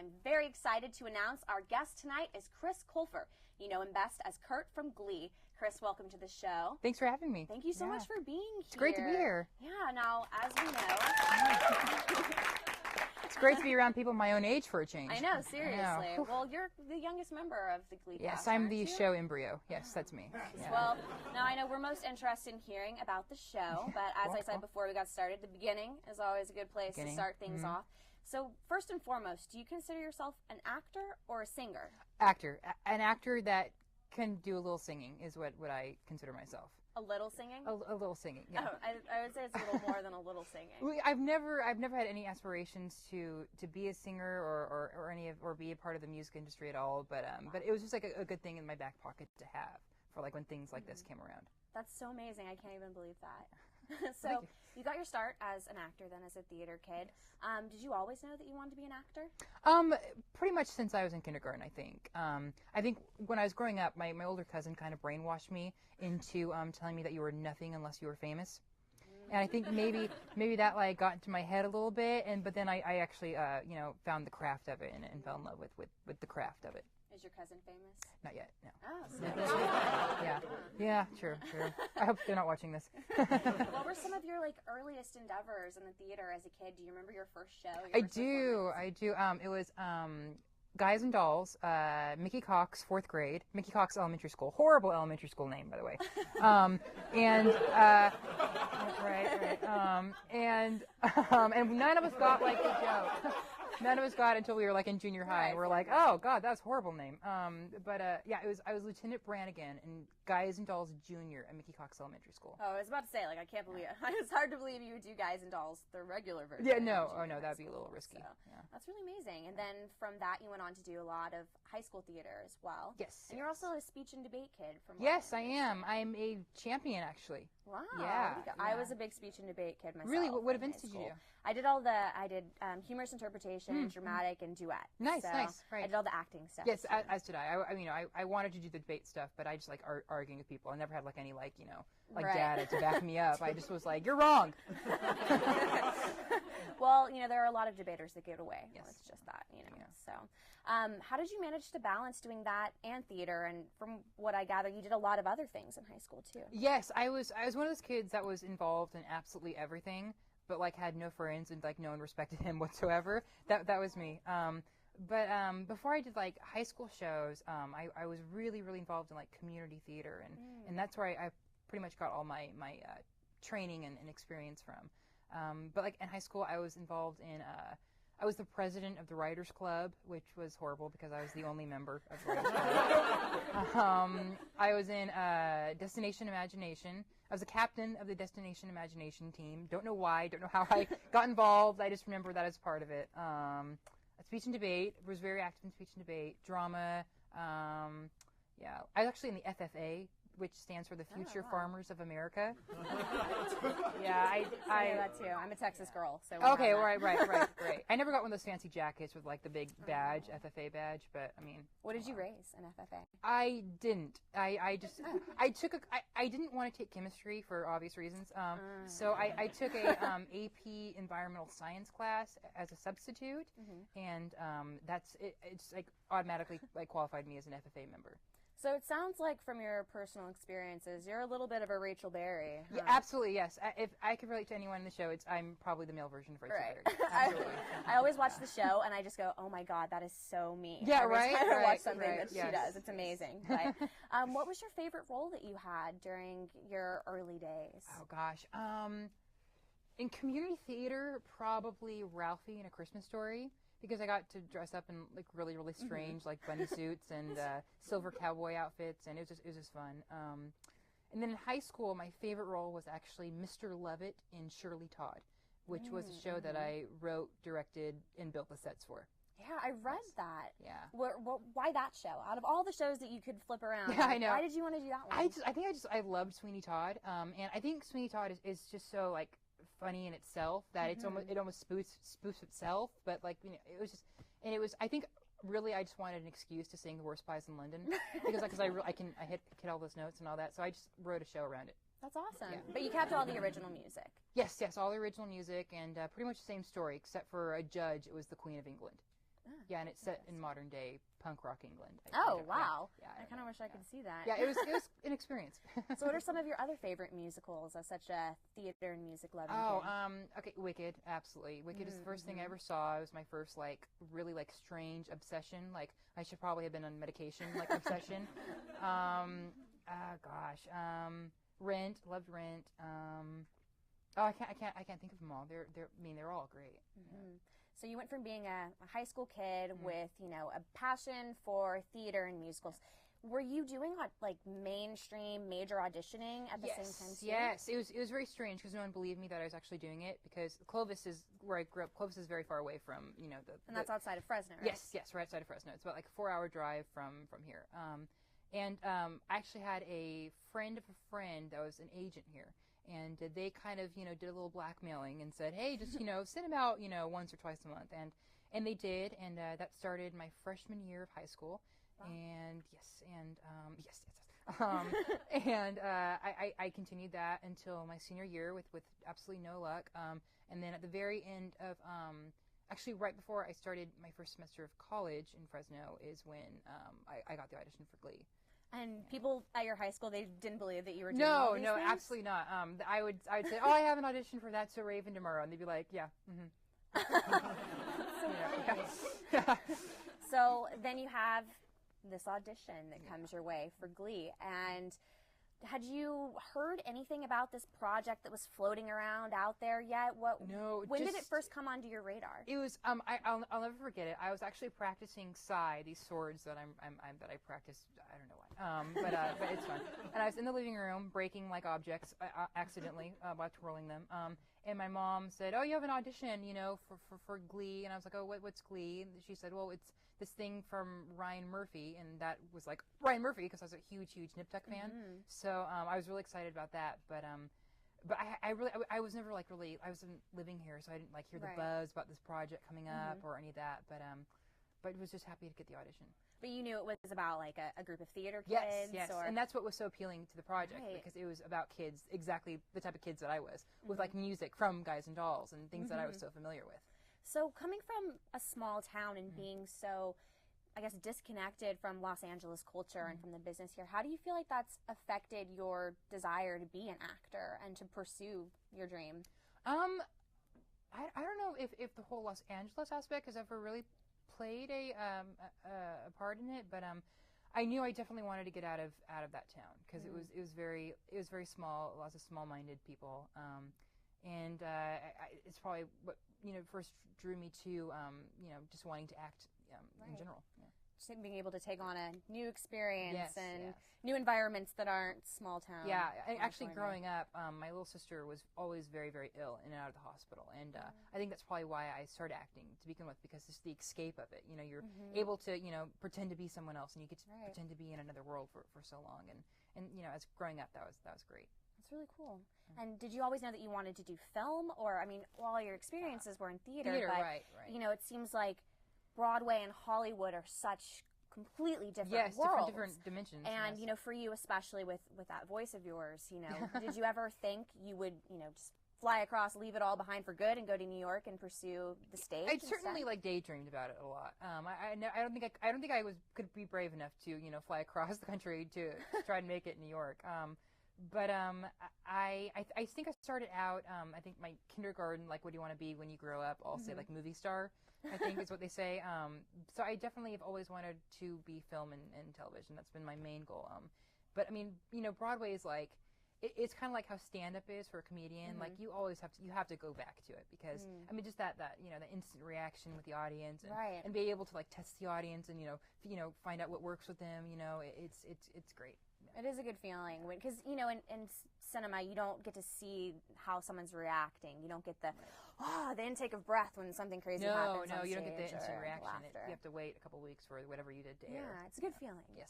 I'm very excited to announce our guest tonight is Chris Colfer. You know him best as Kurt from Glee. Chris, welcome to the show. Thanks for having me. Thank you so much for being here. It's great to be here. Yeah, now, as we know... It's great to be around people my own age for a change. I know, seriously. Well, you're the youngest member of the Glee cast. Yes, I'm the show embryo. Yes, that's me. Yeah. Well, now I know we're most interested in hearing about the show, but as I said before we got started, the beginning is always a good place to start things off. So, first and foremost, do you consider yourself an actor or a singer? Actor. An actor that can do a little singing is what I consider myself. A little singing? A little singing, yeah. Oh, I would say it's a little more than a little singing. I've never had any aspirations to be a singer or be a part of the music industry at all, but it was just like a good thing in my back pocket to have for like when things like this came around. That's so amazing. I can't even believe that. So you got your start as an actor, then as a theater kid. Did you always know that you wanted to be an actor? Pretty much since I was in kindergarten, I think. I think when I was growing up, my older cousin kind of brainwashed me into telling me that you were nothing unless you were famous. And I think maybe that like got into my head a little bit, but then I actually found the craft of it and fell in love with the craft of it. Is your cousin famous? Not yet, no. Oh, so yeah, true. I hope they're not watching this. What were some of your like earliest endeavors in the theater as a kid? Do you remember your first show? I do. It was Guys and Dolls, Mickey Cox, 4th grade, Mickey Cox Elementary School. Horrible elementary school name, by the way. And none of us got like the joke. None of us got it until we were like in junior high. And we're like, oh God, that's a horrible name. I was Lieutenant Brannigan in Guys and Dolls Junior at Mickey Cox Elementary School. Oh, I was about to say, like, I can't believe it. It's hard to believe you would do Guys and Dolls, the regular version. Yeah, that'd be a little risky. So, that's really amazing. And then from that, you went on to do a lot of high school theater as well. Yes. And you're also a speech and debate kid from. Yes, I am. I'm a champion, actually. Wow. Yeah. I was a big speech and debate kid myself. Really? What events did you do? I did humorous interpretation, dramatic, and duet. Nice. Right. I did all the acting stuff. Yes, as did I. I wanted to do the debate stuff, but I just like arguing with people. I never had like any data to back me up. I just was like, you're wrong. Well, there are a lot of debaters that give it away. Yes. It's just that, Yeah. So, how did you manage to balance doing that and theater? And from what I gather, you did a lot of other things in high school too. Yes, I was one of those kids that was involved in absolutely everything, but like had no friends and like no one respected him whatsoever. That was me. But before I did like high school shows, I was really involved in like community theater, and that's where I pretty much got all my training and experience from. But like in high school, I was involved in I was the president of the Writers Club, which was horrible because I was the only member of the Writers Club. I was in Destination Imagination. I was the captain of the Destination Imagination team. Don't know why. Don't know how I got involved. I just remember that as part of it. Speech and debate. Was very active in speech and debate. Drama. I was actually in the FFA, which stands for the Future Farmers of America. I know that too. I'm a Texas girl, so okay, right, great. I never got one of those fancy jackets with like the big badge, FFA badge, but I mean. What did you raise in FFA? I didn't. I didn't want to take chemistry for obvious reasons. So I took a AP Environmental Science class as a substitute, and that's it. It's like automatically like qualified me as an FFA member. So it sounds like from your personal experiences, you're a little bit of a Rachel Berry. Huh? Yeah, absolutely, yes. If I could relate to anyone in the show, I'm probably the male version of Rachel Berry. Absolutely. I always watch the show and I just go, oh my God, that is so me. Yeah, every time I watch something that yes. she does. It's amazing. But what was your favorite role that you had during your early days? Oh gosh. In community theater, probably Ralphie in A Christmas Story. Because I got to dress up in like really strange like bunny suits and silver cowboy outfits, and it was just fun. And then in high school, my favorite role was actually Mr. Lovett in Shirley Todd, which was a show that I wrote, directed, and built the sets for. Yeah, I read that. Yeah. Why that show? Out of all the shows that you could flip around, I know. Why did you want to do that one? I loved Sweeney Todd, and I think Sweeney Todd is just so like funny in itself that it almost spoofs itself, but like it was I think really I just wanted an excuse to sing The Worst Pies in London because I hit all those notes and all that, so I just wrote a show around it. That's awesome. Yeah. But you kept all the original music. Yes, all the original music and pretty much the same story except for a judge. It was the Queen of England. Yeah, and it's set in modern day punk rock England. Wow. Yeah, I kind of wish I could see that. Yeah, it was an experience. So what are some of your other favorite musicals as such a theater and music loving kid? Okay, Wicked, absolutely. Wicked is the first thing I ever saw. It was my first, like, really, like, strange obsession. Like, I should probably have been on medication, like, obsession. Rent, loved Rent. I can't think of them all. They're all great. Mm-hmm. So you went from being a high school kid with, a passion for theater and musicals. Were you doing like mainstream major auditioning at the same time too? Yes. It was very strange because no one believed me that I was actually doing it because Clovis is where I grew up. Clovis is very far away from, And that's outside of Fresno, right? Yes, right outside of Fresno. It's about like a 4-hour drive from here. I actually had a friend of a friend that was an agent here. And they kind of, did a little blackmailing and said, hey, just, send them out, once or twice a month. And they did. And that started my freshman year of high school. Wow. And I continued that until my senior year with absolutely no luck. And then at the very end of, actually right before I started my first semester of college in Fresno is when I got the audition for Glee. And people at your high school, they didn't believe that you were doing all these things? No, absolutely not. I would say, I have an audition for That's So Raven tomorrow. And they'd be like, yeah. So So then you have this audition that comes your way for Glee. And had you heard anything about this project that was floating around out there yet? No. When did it first come onto your radar? It was I'll never forget it. I was actually practicing Sai, these swords that that I practiced. I don't know why. But it's fun. And I was in the living room breaking like objects accidentally by twirling them. And my mom said, "Oh, you have an audition, for Glee." And I was like, "Oh, what's Glee?" And she said, "Well, it's this thing from Ryan Murphy," and that was like Ryan Murphy because I was a huge Nip Tuck fan. Mm-hmm. So I was really excited about that. But I was never like really, I wasn't living here, so I didn't like hear the buzz about this project coming up or any of that. But was just happy to get the audition. But you knew it was about like a group of theater kids? Yes, and that's what was so appealing to the project because it was about kids, exactly the type of kids that I was, with like music from Guys and Dolls and things that I was so familiar with. So coming from a small town and being so, I guess, disconnected from Los Angeles culture and from the business here, how do you feel like that's affected your desire to be an actor and to pursue your dream? I don't know if the whole Los Angeles aspect has ever really played a part in it, but I knew I definitely wanted to get out of that town because it was very small, lots of small-minded people, and it's probably what first drew me to just wanting to act in general. Yeah. Just being able to take on a new experience and new environments that aren't small town. Yeah, actually growing up, my little sister was always very, very ill in and out of the hospital, and I think that's probably why I started acting to begin with, because it's the escape of it. You're able to pretend to be someone else, and you get to pretend to be in another world for so long, and as growing up, that was great. That's really cool. And did you always know that you wanted to do film, or all your experiences were in theater, but right. It seems like Broadway and Hollywood are such completely different worlds. different dimensions. And for you, especially with that voice of yours, did you ever think you would just fly across, leave it all behind for good, and go to New York and pursue the stage? I certainly daydreamed about it a lot. I don't think I could be brave enough to fly across the country to try and make it in New York. But I think I started out, I think my kindergarten, like, what do you want to be when you grow up? I'll say, like, movie star, I think is what they say. So I definitely have always wanted to be film and television. That's been my main goal. But, Broadway is like, it's kind of like how stand-up is for a comedian. Like, you always have to go back to it because, just that the instant reaction with the audience and be able to, like, test the audience and, find out what works with them, it's great. It is a good feeling because, in cinema, you don't get to see how someone's reacting. You don't get the intake of breath when something crazy happens. No, on you don't get the stage instant reaction. laughter. You have to wait a couple weeks for whatever you did to air. Yeah, it's a good feeling. Yes.